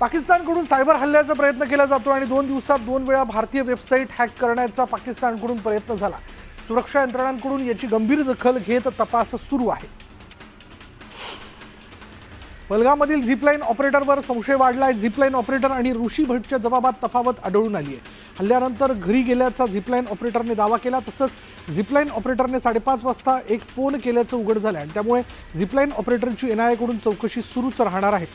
पाकिस्तानकडून सायबर हल्ल्याचा प्रयत्न केला जातो आणि 2 दिवसात 2 वेळा भारतीय वेबसाईट हॅक करण्याचा पाकिस्तानकडून प्रयत्न झाला। सुरक्षा यंत्रणांकडून याची गंभीर दखल घेत तपास सुरू आहे। पहलगाममधील झिपलाईन ऑपरेटरवर संशय वाढलाय। झिपलाईन ऑपरेटर आणि ऋषी भट्टच्या जबाबात तफावत आढळून आली आहे। हल्ल्यानंतर घरी गेल्याचा झिपलाईन ऑपरेटरने दावा केला। तसंच झिपलाईन ऑपरेटरने 5:30 वाजता एक फोन केल्याचं उघड झालं आणि त्यामुळे झिपलाईन ऑपरेटरची एनआयए कडून चौकशी सुरूच राहणार आहे।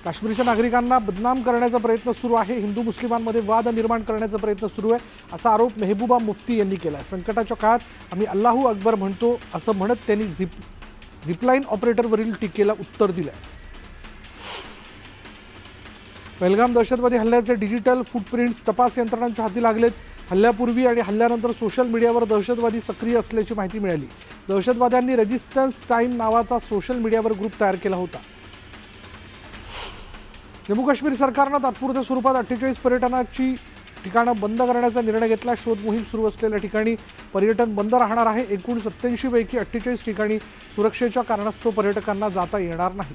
काश्मीरच्या नागरिकांना बदनाम करण्याचा प्रयत्न सुरू आहे। हिंदू मुस्लिमांमध्ये वाद निर्माण करण्याचा प्रयत्न सुरू आहे असा आरोप मेहबूबा मुफ्ती यांनी केला। संकटाच्या काळात आम्ही अल्लाहू अकबर म्हणतो असं म्हणत त्यांनी झिपलाईन ऑपरेटरवरील टीकेला उत्तर दिलं। पहलगाम दहशतवादी हल्ल्याचे डिजिटल फुटप्रिंट्स तपास यंत्रणांच्या हाती लागलेत। हल्ल्यापूर्वी आणि हल्ल्यानंतर सोशल मीडियावर दहशतवादी सक्रिय असल्याची माहिती मिळाली। दहशतवाद्यांनी रेजिस्टन्स टाइम नावाचा सोशल मीडियावर ग्रुप तयार केला होता। जम्मू काश्मीर सरकारनं तात्पुरत्या स्वरूपात 48 पर्यटनाची ठिकाणं बंद करण्याचा निर्णय घेतला। शोध मोहीम सुरू असलेल्या ठिकाणी पर्यटन बंद राहणार आहे। एकूण 87 पैकी 48 ठिकाणी सुरक्षेच्या कारणास्तव पर्यटकांना जाता येणार नाही।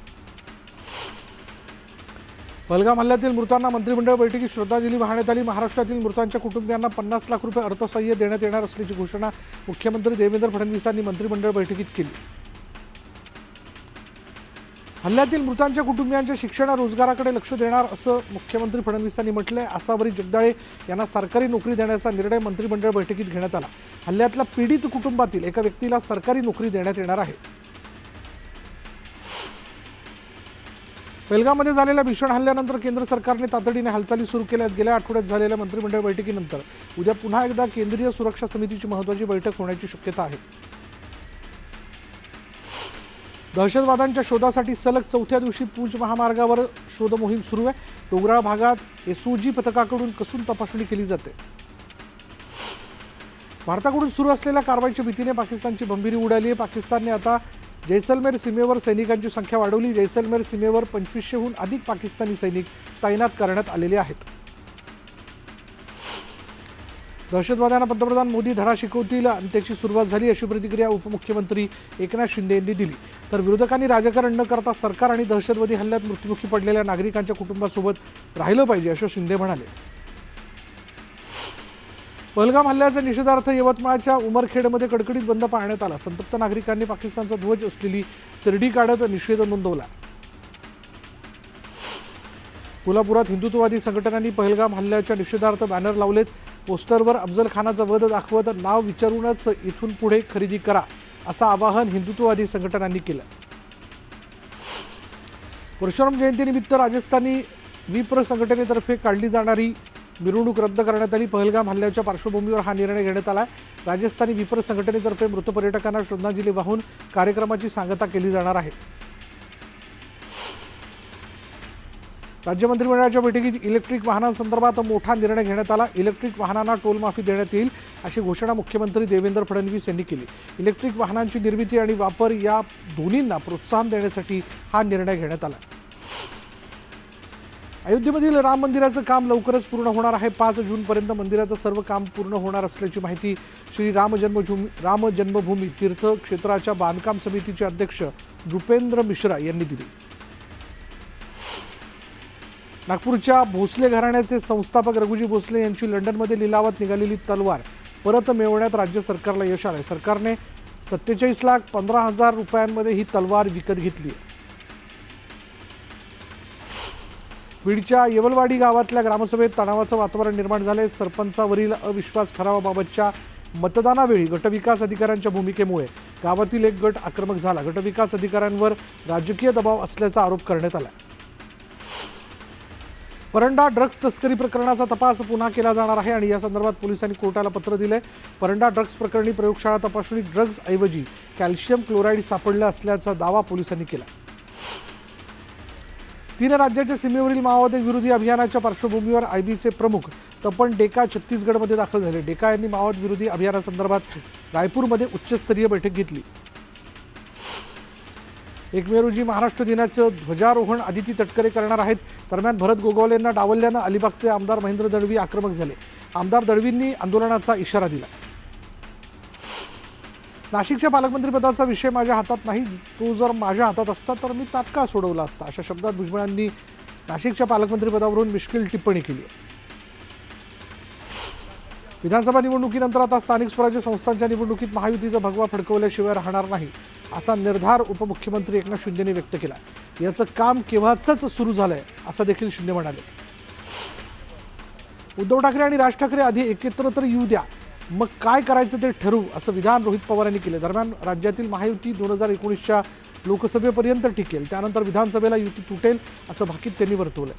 पहलगाम हल्ल्यातील मृतांना मंत्रिमंडळ बैठकीत श्रद्धांजली वाहण्यात आली। महाराष्ट्रातील मृतांच्या कुटुंबियांना 50 लाख रुपये अर्थसहाय्य देण्यात येणार असल्याची घोषणा मुख्यमंत्री देवेंद्र फडणवीसांनी मंत्रिमंडळ बैठकीत केली। हल्ल्यातील मृतांच्या कुटुंबियांच्या शिक्षण रोजगाराकडे लक्ष देणार असं मुख्यमंत्री फडणवीसांनी म्हटलंय। आसावरी जगदाळे यांना सरकारी नोकरी देण्याचा निर्णय मंत्रिमंडळ बैठकीत घेण्यात आला। हल्ल्यातल्या पीडित कुटुंबातील एका व्यक्तीला सरकारी नोकरी देण्यात येणार आहे। पहलगाममध्ये झालेल्या भीषण हल्ल्यानंतर केंद्र सरकारने तातडीने हालचाली सुरू केल्या आहेत। गेल्या आठवड्यात झालेल्या मंत्रिमंडळ बैठकीनंतर उद्या पुन्हा एकदा केंद्रीय सुरक्षा समितीची महत्त्वाची बैठक होण्याची शक्यता आहे। दहशतवाद्यांच्या शोधासाठी सलग 4थ्या दिवशी पूंछ महामार्गावर शोध मोहीम सुरू आहे। डोंगराळ भागात एसओजी पथकाकडून कसून तपासणी केली जाते। भारताकडून सुरू असलेल्या कारवाईच्या भीतीने पाकिस्तानची बंबिरी उडाली आहे। पाकिस्तानने आता जैसलमेर सीमेवर सैनिकांची संख्या वाढवली। जैसलमेर सीमेवर 2500हून अधिक पाकिस्तानी सैनिक तैनात करण्यात आलेले आहेत। दहशतवाद्यांना पंतप्रधान मोदी धडा शिकवतील आणि त्याची सुरुवात झाली अशी प्रतिक्रिया उपमुख्यमंत्री एकनाथ शिंदे यांनी दिली। तर विरोधकांनी राजकारण न करता सरकार आणि दहशतवादी हल्ल्यात मृत्युमुखी पडलेल्या नागरिकांच्या कुटुंबासोबत राहिलं पाहिजे असं शिंदे म्हणाले। पहलगाम हल्ल्याच्या निषेधार्थ यवतमाळच्या उमरखेडमध्ये कडकडीत बंद पाळण्यात आला। संतप्त नागरिकांनी पाकिस्तानचा ध्वज असलेली तिरडी काढत निषेध नोंदवला। कोल्हापुरात हिंदुत्ववादी संघटनांनी पहलगाम हल्ल्याच्या निषेधार्थ बॅनर लावलेत। पोस्टरवर अफजल खानाचा वध दाखवत नाव विचारूनच इथून पुढे खरेदी करा असं आवाहन हिंदुत्ववादी संघटनांनी केलं। परशुराम जयंतीनिमित्त राजस्थानी विप्र संघटनेतर्फे काढली जाणारी मिरवणूक रद्द करण्यात आली। पहलगाम हल्ल्याच्या पार्श्वभूमीवर हा निर्णय घेण्यात आला। राजस्थानी विप्र संघटनेतर्फे मृत पर्यटकांना श्रद्धांजली वाहून कार्यक्रमाची सांगता केली जाणार आहे। राज्य मंत्रिमंडळाच्या बैठकीत इलेक्ट्रिक वाहनांसंदर्भात मोठा निर्णय घेण्यात आला। इलेक्ट्रिक वाहनांना टोल माफी देण्यात येईल अशी घोषणा मुख्यमंत्री देवेंद्र फडणवीस यांनी केली। इलेक्ट्रिक वाहनांची निर्मिती आणि वापर या दोन्हींना प्रोत्साहन देण्यासाठी हा निर्णय घेण्यात आला। अयोध्येमधील राम मंदिराचं काम लवकरच पूर्ण होणार आहे। 5 जूनपर्यंत मंदिराचं सर्व काम पूर्ण होणार असल्याची माहिती श्री राम जन्मभूमी तीर्थ क्षेत्राच्या बांधकाम समितीचे अध्यक्ष नृपेंद्र मिश्रा यांनी दिली। नागपूरच्या भोसले घराण्याचे संस्थापक रघुजी भोसले यांची लंडनमध्ये लिलावात निघालेली तलवार परत मिळवण्यात राज्य सरकारला यश आलंय। सरकारने 47,15,000 रुपयांमध्ये ही तलवार विकत घेतली आहे। बीडच्या येवलवाडी गावातल्या ग्रामसभेत तणावाचं वातावरण निर्माण झालंय। सरपंचावरील अविश्वास ठरावाबाबतच्या मतदानावेळी गटविकास अधिकाऱ्यांच्या भूमिकेमुळे गावातील एक गट आक्रमक झाला। गटविकास अधिकाऱ्यांवर राजकीय दबाव असल्याचा आरोप करण्यात आला। परंडा ड्रग्ज तस्करी प्रकरणाचा तपास पुन्हा केला जाणार आहे आणि या संदर्भात पोलिसांनी कोर्टाला पत्र दिलंय। परंडा ड्रग्ज प्रकरणी प्रयोगशाळा तपासणीत ड्रग्ज ऐवजी कॅल्शियम क्लोराईड सापडलं असल्याचा दावा पोलिसांनी केला। 3 राज्याच्या सीमेवरील माओवादी विरोधी अभियानाच्या पार्श्वभूमीवर आयबीचे प्रमुख तपन डेका छत्तीसगडमध्ये दाखल झाले। डेका यांनी माओवाद विरोधी अभियानासंदर्भात रायपूरमध्ये उच्चस्तरीय बैठक घेतली। 1 मे रोजी महाराष्ट्र दिनाचं ध्वजारोहण आदिती तटकरे करणार आहेत। दरम्यान भरत गोगावलेंना डावलल्यानं अलिबागचे आमदार महेंद्र दळवी आक्रमक झाले। आमदार दळवींनी आंदोलनाचा इशारा दिला। नाशिकच्या पालकमंत्रीपदाचा विषय माझ्या हातात नाही, तो जर माझ्या हातात असता तर मी तात्काळ सोडवला असता, अशा शब्दात भुजबळांनी नाशिकच्या पालकमंत्रीपदावरून मिश्किल टिप्पणी केली आहे. विधानसभा निवडणुकीनंतर आता स्थानिक स्वराज्य संस्थांच्या निवडणुकीत महायुतीचा भगवा फडकवल्याशिवाय राहणार नाही, असा निर्धार उपमुख्यमंत्री एकनाथ शिंदेंनी व्यक्त केला. याचं काम केव्हाच सुरू झालंय, असं देखील शिंदे म्हणाले. उद्धव ठाकरे आणि राज ठाकरे आधी एकत्र तर येऊ द्या, मग काय करायचं ते ठरवू, असं विधान रोहित पवार यांनी केले. दरम्यान राज्यातील महायुती 2019च्या लोकसभेपर्यंत टिकेल, त्यानंतर विधानसभेला युती तुटेल, असं भाकीत त्यांनी वर्तवलं.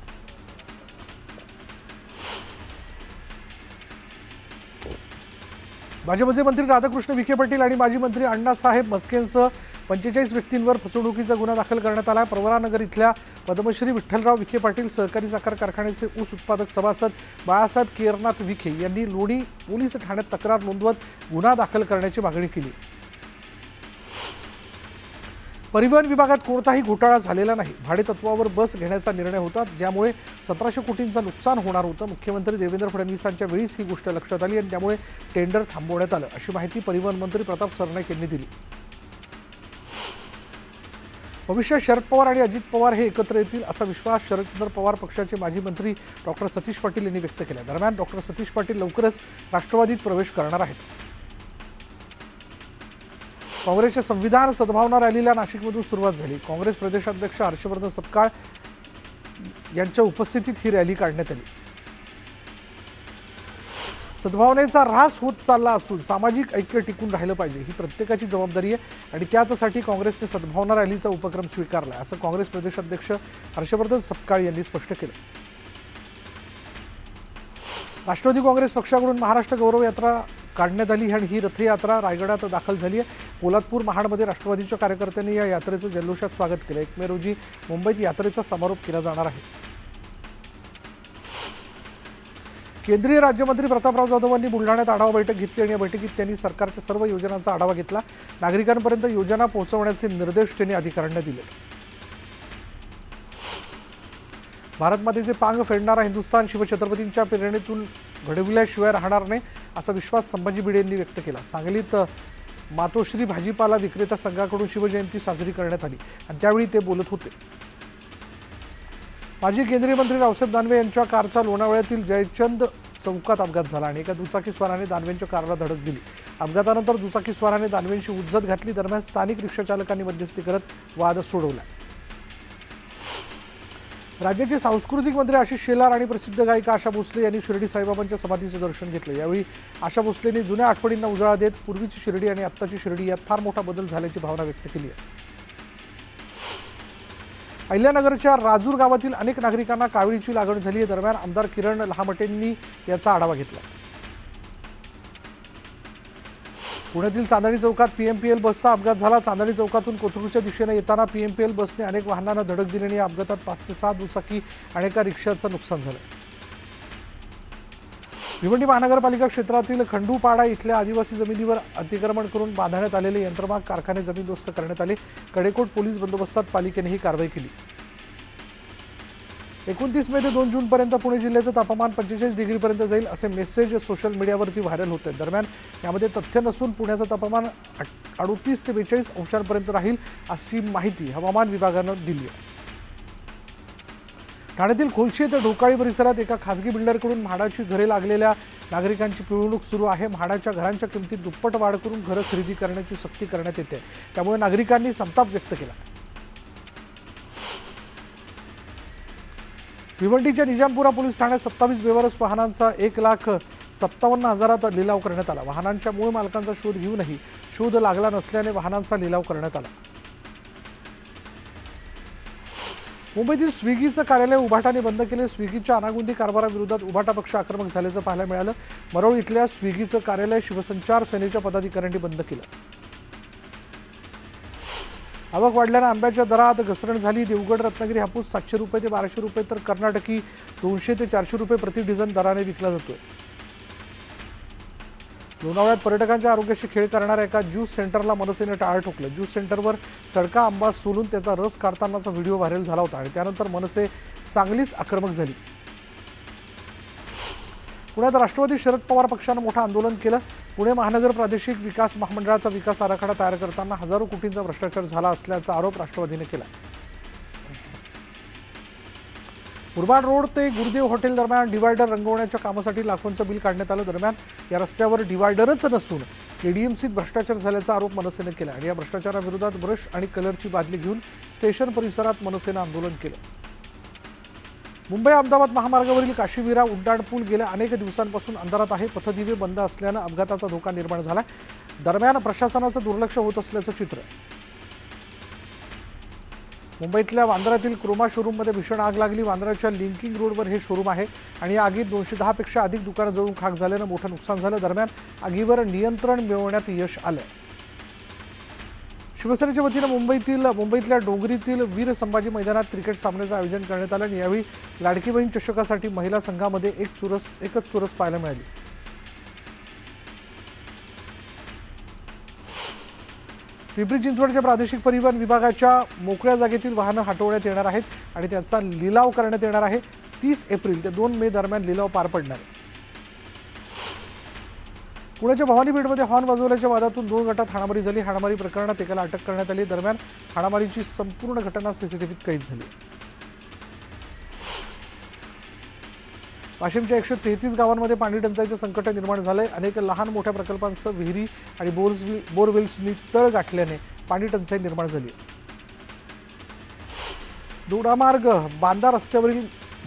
भाजपचे मंत्री राधाकृष्ण विखे पाटील आणि माजी मंत्री अण्णासाहेब म्हस्केंसह 45 व्यक्तींवर फसवणुकीचा गुन्हा दाखल करण्यात आला. प्रवरानगर इथल्या पद्मश्री विठ्ठलराव विखे पाटील सहकारी साखर कारखान्याचे ऊस उत्पादक सभासद बाळासाहेब केरनाथ विखे यांनी लोणी पोलीस ठाण्यात तक्रार नोंदवत गुन्हा दाखल करण्याची मागणी केली. परिवहन विभागात कोणताही घोटाळा झालेला नाही. भाडेतत्वावर बस घेण्याचा निर्णय होता, ज्यामुळे 1700 कोटींचं नुकसान होणार होतं. मुख्यमंत्री देवेंद्र फडणवीसांच्या वेळीच ही गोष्ट लक्षात आली आणि त्यामुळे टेंडर थांबवण्यात आलं, अशी माहिती परिवहन मंत्री प्रताप सरनाईक यांनी दिली. भविष्यात शरद पवार आणि अजित पवार हे एकत्र येतील, असा विश्वास शरदचंद्र पवार पक्षाचे माजी मंत्री डॉक्टर सतीश पाटील यांनी व्यक्त केला. दरम्यान डॉक्टर सतीश पाटील लवकरच राष्ट्रवादीत प्रवेश करणार आहेत. काँग्रेसच्या संविधान सद्भावना रॅलीला नाशिकमधून सुरुवात झाली. काँग्रेस प्रदेशाध्यक्ष हर्षवर्धन सपकाळ यांच्या उपस्थितीत ही रॅली काढण्यात आली. सद्भावनेचा ऱ्हास होत चालला असून सामाजिक ऐक्य टिकून राहिलं पाहिजे, ही प्रत्येकाची जबाबदारी आहे आणि त्यासाठी काँग्रेसने सद्भावना रॅलीचा उपक्रम स्वीकारला, असं काँग्रेस प्रदेशाध्यक्ष हर्षवर्धन सपकाळ यांनी स्पष्ट केलं. राष्ट्रवादी काँग्रेस पक्षाकडून महाराष्ट्र गौरव यात्रा काढण्यात आली आणि ही रथयात्रा रायगडात दाखल झाली आहे. पोलादपूर महाडमध्ये राष्ट्रवादीच्या कार्यकर्त्यांनी या यात्रेचं जल्लोषात स्वागत केलं. 1 मे रोजी मुंबईत यात्रेचा समारोप केला जाणार आहे. केंद्रीय राज्यमंत्री प्रतापराव जाधवांनी बुलढाण्यात आढावा बैठक घेतली आणि या बैठकीत त्यांनी सरकारच्या सर्व योजनांचा आढावा घेतला. नागरिकांपर्यंत योजना पोहोचवण्याचे निर्देश त्यांनी अधिकाऱ्यांना दिले. भारतमातेचे पांग फेडणारा हिंदुस्थान शिवछत्रपतींच्या प्रेरणेतून घडविल्याशिवाय राहणार नाही, असा विश्वास संभाजी भिडे यांनी व्यक्त केला. सांगलीत मातोश्री भाजीपाला विक्रेता संघाकडून शिवजयंती साजरी करण्यात आली आणि त्यावेळी ते बोलत होते. माजी केंद्रीय मंत्री रावसाहेब दानवे यांच्या कारचा लोणावळ्यातील जयचंद चौकात अपघात झाला आणि एका दुचाकीस्वाराने दानवेंच्या कारला धडक दिली. अपघातानंतर दुचाकीस्वाराने दानवेंची उज्जत घातली. दरम्यान स्थानिक रिक्षाचालकांनी मध्यस्थी करत वाद सोडवला. राज्याचे सांस्कृतिक मंत्री आशिष शेलार आणि प्रसिद्ध गायिका आशा भोसले यांनी शिर्डी साईबाबांच्या समाधीचं दर्शन घेतलं. यावेळी आशा भोसलेंनी जुन्या आठवणींना उजाळा देत पूर्वीची शिर्डी आणि आत्ताची शिर्डी यात फार मोठा बदल झाल्याची भावना व्यक्त केली आहे. अहिल्यानगरच्या राजूर गावातील अनेक नागरिकांना काविळीची लागण झाली आहे. दरम्यान आमदार किरण लहामटेंनी याचा आढावा घेतला. पुण्यातील चांदणी चौकात पीएमपीएल बसचा अपघात झाला. चांदणी चौकातून कोथरूडच्या दिशेने येताना पीएमपीएल बसने अनेक वाहनांना धडक दिली आणि या अपघातात 5 ते 6 दुचाकी आणि एका रिक्षाचं नुकसान झालं. भिवंडी महानगरपालिका क्षेत्रातील खंडूपाडा इथल्या आदिवासी जमिनीवर अतिक्रमण करून बांधण्यात आलेले यंत्रमाग कारखाने जमीनदोस्त करण्यात आले. कडेकोट पोलीस बंदोबस्तात पालिकेने ही कारवाई केली. 29 मे ते 2 जूनपर्यंत पुणे जिल्ह्याचं तापमान 45 डिग्रीपर्यंत जाईल, असे मेसेज सोशल मीडियावरती व्हायरल होत आहेत. दरम्यान यामध्ये तथ्य नसून पुण्याचं तापमान 38 ते 42 अंशांपर्यंत राहील, अशी माहिती हवामान विभागानं दिली आहे. ठाण्यातील खोलशी ते ढोकाळी परिसरात एका खासगी बिल्डरकडून म्हाडाची घरे लागलेल्या नागरिकांची पिळवणूक सुरू आहे. म्हाडाच्या घरांच्या किमतीत दुप्पट वाढ करून घरं खरेदी करण्याची सक्ती करण्यात येते. त्यामुळे नागरिकांनी संताप व्यक्त केला. भिवंडीच्या निजामपुरा पोलीस ठाण्यात 27 बेवारस वाहनांचा 1,57,000 लिलाव करण्यात आला. वाहनांच्या मूळ मालकांचा शोध घेऊनही शोध लागला नसल्याने वाहनांचा लिलाव करण्यात आला. मुंबईतील स्विगीचं कार्यालय उभाटाने बंद केले. स्विगीच्या अनागोंदी कारभाराविरोधात उभाटा पक्ष आक्रमक झाल्याचं पाहायला मिळालं. मरोळ इथल्या स्विगीचं कार्यालय शिवसंचार सेनेच्या पदाधिकाऱ्यांनी बंद केलं. आवक वाढल्यानं आंब्याच्या दरात घसरण झाली. देवगड रत्नागिरी हापूस 700 रुपये ते 1200 रुपये तर कर्नाटकी 200 ते 400 रुपये प्रति डझन दराने विकला जातोय. लोणावळ्यात पर्यटकांच्या आरोग्याशी खेळ करणाऱ्या एका ज्यूस सेंटरला मनसेने टाळं ठोकलं. ज्यूस सेंटरवर सडका आंबा सोलून त्याचा रस काढतानाचा व्हिडिओ व्हायरल झाला होता आणि त्यानंतर मनसे चांगलीच आक्रमक झाली. पुण्यात राष्ट्रवादी शरद पवार पक्षानं मोठं आंदोलन केलं. पुणे महानगर प्रादेशिक विकास महामंडळाचा विकास आराखडा तयार करताना हजारो कोटींचा भ्रष्टाचार झाला असल्याचा आरोप राष्ट्रवादीने केला. मुरबाड रोड ते गुरुदेव हॉटेल दरम्यान डिवायडर रंगवण्याच्या कामासाठी लाखोंचं बिल काढण्यात आलं. दरम्यान या रस्त्यावर डिवायडरच नसून केडीएमसीत भ्रष्टाचार झाल्याचा आरोप मनसेने केला आणि या भ्रष्टाचाराविरोधात ब्रश आणि कलरची बादली घेऊन स्टेशन परिसरात मनसेनं आंदोलन केलं. मुंबई अहमदाबाद महामार्गावरील काशीविरा उड्डाणपूल गेल्या अनेक दिवसांपासून अंधारात आहे. पथदिवे बंद असल्यानं अपघाताचा धोका निर्माण झाला. दरम्यान प्रशासनाचं दुर्लक्ष होत असल्याचं चित्र. मुंबईतल्या वांद्र्यातील क्रोमा शोरूममध्ये भीषण आग लागली. वांद्र्याच्या लिंकिंग रोडवर हे शोरूम आहे आणि या आगीत 210 पेक्षा अधिक दुकानं जळून खाक झाल्यानं मोठं नुकसान झालं. दरम्यान आगीवर नियंत्रण मिळवण्यात यश आलं. शिवसेनेच्या वतीनं मुंबईतल्या डोंगरीतील वीर संभाजी मैदानात क्रिकेट सामन्याचं आयोजन करण्यात आलं आणि यावेळी लाडकी बहीण चषकासाठी महिला संघामध्ये एकच चुरस पाहायला मिळाली. पिंपरी चिंचवडच्या प्रादेशिक परिवहन विभागाच्या मोकळ्या जागेतील वाहनं हटवण्यात येणार आहेत आणि त्याचा लिलाव करण्यात येणार आहे. 30 एप्रिल ते 2 मे दरम्यान लिलाव पार पडणार आहे. पुण्याच्या भवानी पेठमध्ये हॉर्न वाजवल्याच्या वादातून 2 गटात हाणामारी झाली. हाणामारी प्रकरणात एकाला अटक करण्यात आली. दरम्यान हाणामारीची संपूर्ण घटना सीसीटीव्हीत कैद झाली. वाशिमच्या 133 गावांमध्ये पाणी टंचाईचं संकट निर्माण झालंय. अनेक लहान मोठ्या प्रकल्पांसह विहिरी आणि बोरवेल्सनी तळ गाठल्याने पाणी टंचाई निर्माण झाली. दोडामार्ग बांदा रस्त्यावरील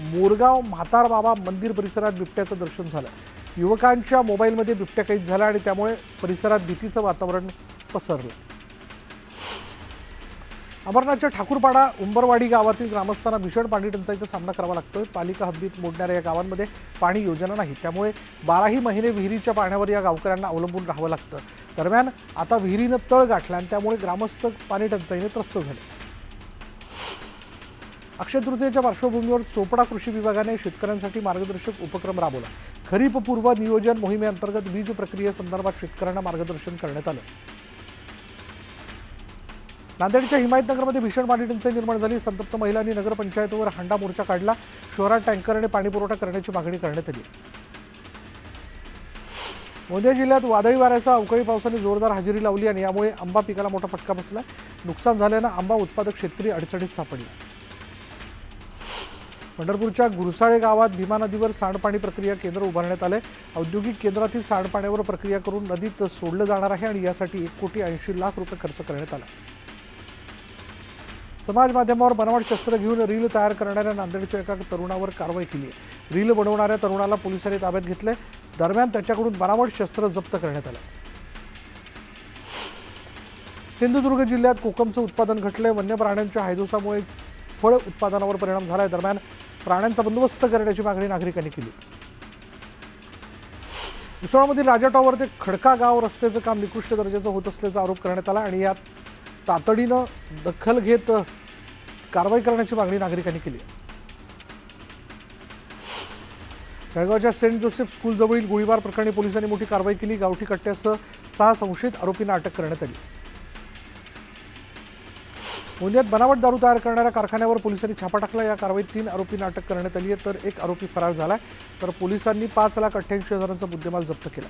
मोरगाव म्हातार बाबा मंदिर परिसरात बिबट्याचं दर्शन झालं. युवकांच्या मोबाईलमध्ये बिबट्या कैद झाला आणि त्यामुळे परिसरात भीतीचं वातावरण पसरलं. अमरनाथच्या ठाकूरपाडा उंबरवाडी गावातील ग्रामस्थांना भीषण पाणी टंचाईचा सामना करावा लागतोय. पालिका हद्दीत मोडणाऱ्या या गावांमध्ये पाणी योजना नाही, त्यामुळे 12ही महिने विहिरीच्या पाण्यावर या गावकऱ्यांना अवलंबून राहावं लागतं. दरम्यान आता विहिरीनं तळ गाठला आणि त्यामुळे ग्रामस्थ पाणी टंचाईने त्रस्त झाले. अक्षय तृतीयेच्या पार्श्वभूमीवर चोपडा कृषी विभागाने शेतकऱ्यांसाठी मार्गदर्शक उपक्रम राबवला. खरीप पूर्व नियोजन मोहिमेअंतर्गत बीज प्रक्रियेसंदर्भात शेतकऱ्यांना मार्गदर्शन करण्यात आलं. नांदेडच्या हिमायतनगरमध्ये भीषण पाणी टंचाई निर्माण झाली. संतप्त महिलांनी नगरपंचायतीवर हंडा मोर्चा काढला. शहरात टँकरने पाणी पुरवठा करण्याची मागणी करण्यात आली. गोंदिया जिल्ह्यात वादळी वाऱ्यासह अवकाळी पावसाने जोरदार हजेरी लावली आणि यामुळे आंबा पिकाला मोठा फटका बसला. नुकसान झाल्यानं आंबा उत्पादक शेतकरी अडचणीत सापडला. पंढरपूरच्या गुरसाळे गावात भीमा नदीवर सांडपाणी प्रक्रिया केंद्र उभारण्यात आले. औद्योगिक केंद्रातील सांडपाण्यावर प्रक्रिया करून नदीत सोडलं जाणार आहे आणि यासाठी 1,80,00,000 रुपये खर्च करण्यात आला. समाज माध्यमावर बनावट शस्त्र घेऊन रील तयार करणाऱ्या नांदेडच्या एका तरुणावर कारवाई केली आहे. रील बनवणाऱ्या तरुणाला पोलिसांनी ताब्यात घेतले. दरम्यान त्याच्याकडून बनावट शस्त्र जप्त करण्यात आलं. सिंधुदुर्ग जिल्ह्यात कोकमचं उत्पादन घटलंय. वन्य प्राण्यांच्या हायदोसामुळे फळ उत्पादनावर परिणाम झालाय. दरम्यान प्राण्यांचा बंदोबस्त करण्याची मागणी नागरिकांनी केली. भुसावळमधील राजा टॉवर ते खडका गाव रस्त्याचं काम निकृष्ट दर्जाचं होत असल्याचा आरोप करण्यात आला आणि यात तातडीनं दखल घेत कारवाई करण्याची मागणी नागरिकांनी केली. जळगावच्या सेंट जोसेफ स्कूलजवळील गोळीबार प्रकरणी पोलिसांनी मोठी कारवाई केली. गावठी कट्ट्यासह 6 संशयित आरोपींना अटक करण्यात आली. गोंदियात बनावट दारू तयार करणाऱ्या कारखान्यावर पोलिसांनी छापा टाकला. या कारवाईत 3 आरोपींना अटक करण्यात आली आहे, तर 1 आरोपी फरार झाला. तर पोलिसांनी 5,88,000चा मुद्देमाल जप्त केला.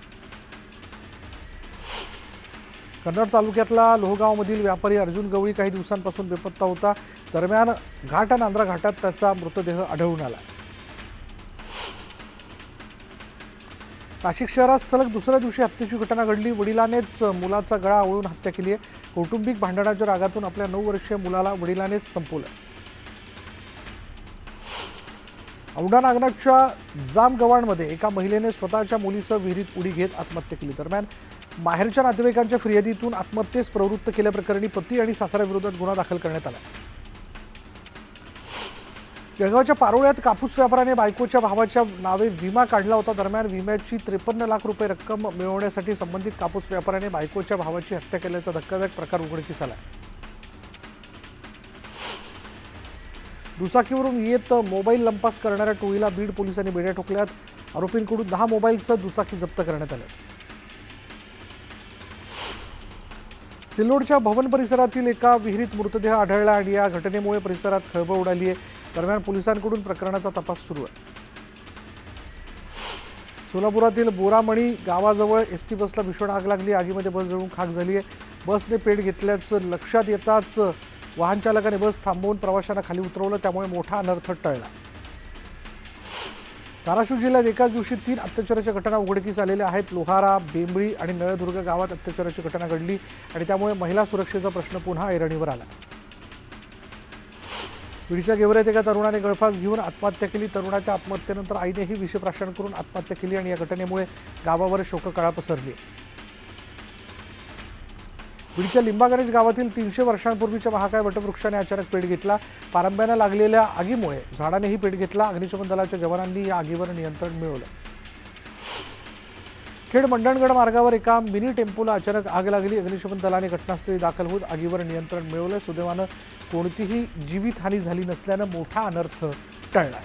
कन्नड तालुक्यातला लोहगावमधील व्यापारी अर्जुन गवळी काही दिवसांपासून बेपत्ता होता. दरम्यान घाट नांद्रा घाटात त्याचा मृतदेह आढळून आला. नाशिक शहरात सलग दुसऱ्या दिवशी हत्येची घटना घडली. वडिलानेच मुलाचा गळा आवळून हत्या केली आहे. कौटुंबिक भांडणाच्या रागातून आपल्या 9 वर्षीय मुलाला वडिलानेच संपवलं. औंढा नागनाथच्या जामगव्हाणमध्ये एका महिलेने स्वतःच्या मुलीसह विहिरीत उडी घेत आत्महत्या केली. दरम्यान माहेरच्या नातेवाईकांच्या फिर्यादीतून आत्महत्येस प्रवृत्त केल्याप्रकरणी पती आणि सासऱ्याविरोधात गुन्हा दाखल करण्यात आला. जळगावच्या पारोळ्यात कापूस व्यापाऱ्याने बायकोच्या भावाच्या नावे विमा काढला होता. दरम्यान विम्याची 53 लाख रुपये रक्कम मिळवण्यासाठी संबंधित कापूस व्यापाऱ्याने बायकोच्या भावाची हत्या केल्याचा धक्कादायक प्रकार उघडकीस आला. दुचाकीवरून येत मोबाईल लंपास करणाऱ्या टोळीला बीड पोलिसांनी बेड्या ठोकल्यात. आरोपींकडून 10 मोबाईलसह दुचाकी जप्त करण्यात आल्या. सिल्लोडच्या भवन परिसरातील एका विहिरीत मृतदेह आढळला आणि या घटनेमुळे परिसरात खळबळ उडाली आहे. दरम्यान पोलिसांकडून प्रकरणाचा तपास सुरू आहे. सोलापुरातील बोरामणी गावाजवळ एसटी बसला भीषण आग लागली. आगीमध्ये बस जळून खाक झाली आहे. बसने पेट घेतल्याचं लक्षात येताच वाहन चालकाने बस थांबवून प्रवाशांना खाली उतरवलं, त्यामुळे मोठा अनर्थ टळला. धाराशिव जिल्ह्यात एकाच दिवशी 3 अत्याचाराच्या घटना उघडकीस आलेल्या आहेत. लोहारा, बेंबळी आणि नळदुर्ग गावात अत्याचाराची घटना घडली आणि त्यामुळे महिला सुरक्षेचा प्रश्न पुन्हा ऐरणीवर आला. बीडच्या गेवराईत एका तरुणाने गळफास घेऊन आत्महत्या केली. तरुणाच्या आत्महत्येनंतर आईनेही विषप्राशन करून आत्महत्या केली आणि या घटनेमुळे गावावर शोककळा पसरली. बीडच्या लिंबागणेज गावातील 300 वर्षांपूर्वीच्या महाकाय वटवृक्षाने अचानक पेट घेतला. पारंब्यानं लागलेल्या आगीमुळे झाडानेही पेट घेतला. अग्निशमन दलाच्या जवानांनी या आगीवर नियंत्रण मिळवलं. खेड मंडणगड मार्गावर एका मिनी टेम्पोला अचानक आग लागली. अग्निशमन दलाने घटनास्थळी दाखल होत आगीवर नियंत्रण मिळवलं. सुदैवानं कोणतीही जीवितहानी झाली नसल्यानं मोठा अनर्थ टळला.